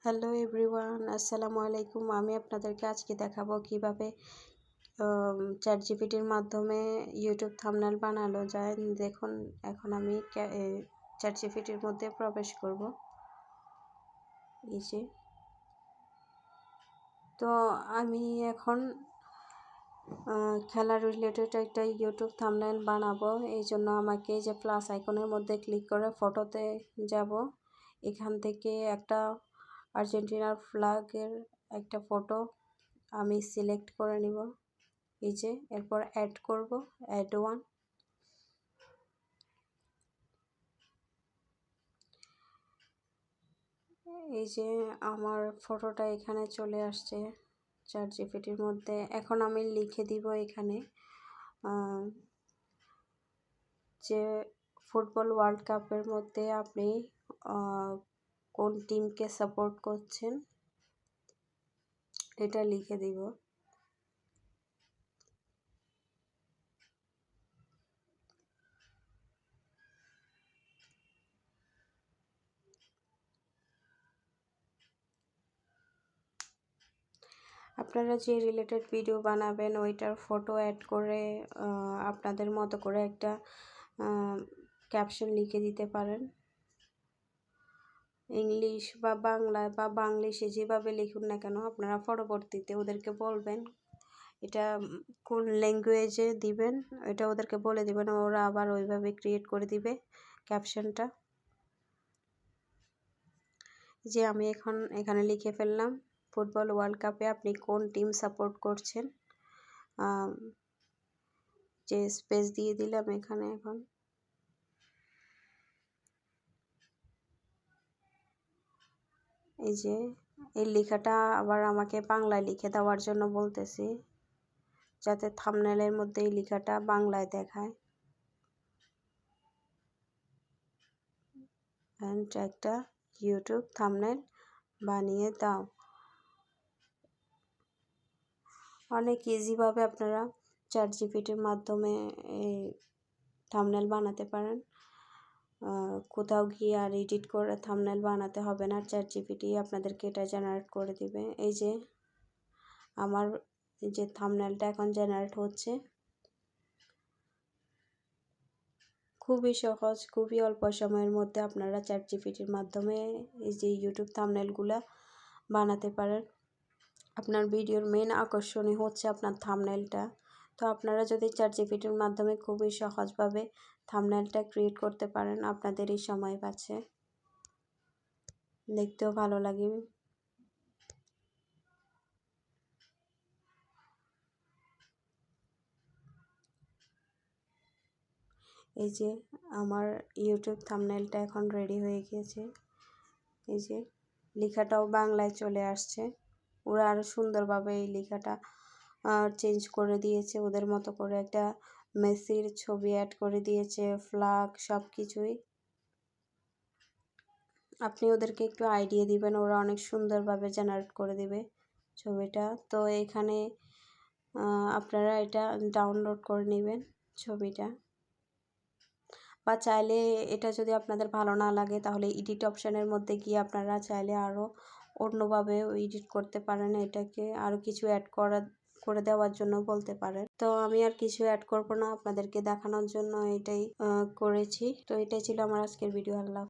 Hello everyone, আসসালামু আলাইকুম। আমি আপনাদেরকে আজকে দেখাবো কিভাবে চ্যাটজিপিটির মাধ্যমে ইউটিউব থাম্বনেল বানানো যায়। দেখুন, এখন আমি চ্যাটজিপিটির মধ্যে প্রবেশ করব। এই যে, তো আমি এখন খেলা রিলেটেড একটা ইউটিউব থাম্বনেল বানাবো। এই জন্য আমাকে এই যে প্লাস আইকনের মধ্যে ক্লিক করে ফটোতে যাব। এখান থেকে একটা আর্জেন্টিনার ফ্ল্যাগের একটা ফটো আমি সিলেক্ট করে নিব। এই যে, এরপর অ্যাড করব, অ্যাড ওয়ান। এই যে আমার ফটোটা এখানে চলে আসছে চ্যাটজিপিটির মধ্যে। এখন আমি লিখে দিব এখানে যে ফুটবল ওয়ার্ল্ড কাপের মধ্যে আপনি কোন টিমকে সাপোর্ট করছেন এটা লিখে দিব। আপনারা যে রিলেটেড ভিডিও বানাবেন ওইটার ফটো অ্যাড করে আপনাদের মতো করে একটা ক্যাপশন লিখে দিতে পারেন। ইংলিশ বা বাংলা বা বাংলিশে যেভাবে লিখুন না কেন, আপনারা পরবর্তীতে ওদেরকে বলবেন এটা কোন ল্যাঙ্গুয়েজে দিবেন, এটা ওদেরকে বলে দিবেন, ওরা আবার ওইভাবে ক্রিয়েট করে দিবে ক্যাপশনটা। যে আমি এখন এখানে লিখে ফেললাম ফুটবল ওয়ার্ল্ড কাপে আপনি কোন টিম সাপোর্ট করছেন, যে স্পেস দিয়ে দিলাম এখানে। এখন এই যে এই লেখাটা আবার আমাকে বাংলায় লিখে দেওয়ার জন্য বলতেছি, যাতে থাম্বনেলের মধ্যে এই লেখাটা বাংলায় দেখায়। একটা ইউটিউব থাম্বনেল বানিয়ে দাও। অনেক ইজিভাবে আপনারা চ্যাটজিপিটির মাধ্যমে এই থাম্বনেল বানাতে পারেন। কোথাও গিয়ে আর এডিট করে থাম্বনেল বানাতে হবে না, চ্যাটজিপিটি আপনাদেরকে এটা জেনারেট করে দিবে। এই যে আমার যে থাম্বনেলটা এখন জেনারেট হচ্ছে, খুবই সহজ, খুবই অল্প সময়ের মধ্যে আপনারা চ্যাটজিপিটির মাধ্যমে এই যে ইউটিউব থাম্বনেলগুলো বানাতে পারেন। আপনার ভিডিওর মেন আকর্ষণই হচ্ছে আপনার থাম্বনেলটা। তো আপনারা যদি চ্যাটজিপিটির মাধ্যমে খুবই সহজভাবে থাম্বনেলটা ক্রিয়েট করতে পারেন, আপনাদের এই সময় পাচ্ছে, দেখতেও ভালো লাগে। এই যে আমার ইউটিউব থাম্বনেলটা এখন রেডি হয়ে গিয়েছে। এই যে লেখাটাও বাংলায় চলে আসছে। ওরা আরও সুন্দরভাবে এই লেখাটা চেঞ্জ করে দিয়েছে, ওদের মতো করে একটা মেসির ছবি অ্যাড করে দিয়েছে, ফ্ল্যাগ, সব কিছুই। আপনি ওদেরকে একটু আইডিয়া দিবেন, ওরা অনেক সুন্দরভাবে জেনারেট করে দিবে ছবিটা। তো এখানে আপনারা এটা ডাউনলোড করে নেবেন ছবিটা, বা চাইলে এটা যদি আপনাদের ভালো না লাগে তাহলে এডিট অপশানের মধ্যে গিয়ে আপনারা চাইলে আরও অন্যভাবেও এডিট করতে পারেন, এটাকে আরও কিছু অ্যাড করে দেওয়ার জন্য বলতে পারেন। তো আমি আর কিছু অ্যাড করব না, আপনাদেরকে দেখানোর জন্য এটাই করেছি। তো এটাই ছিল আমার আজকের ভিডিও। আল্লাহ।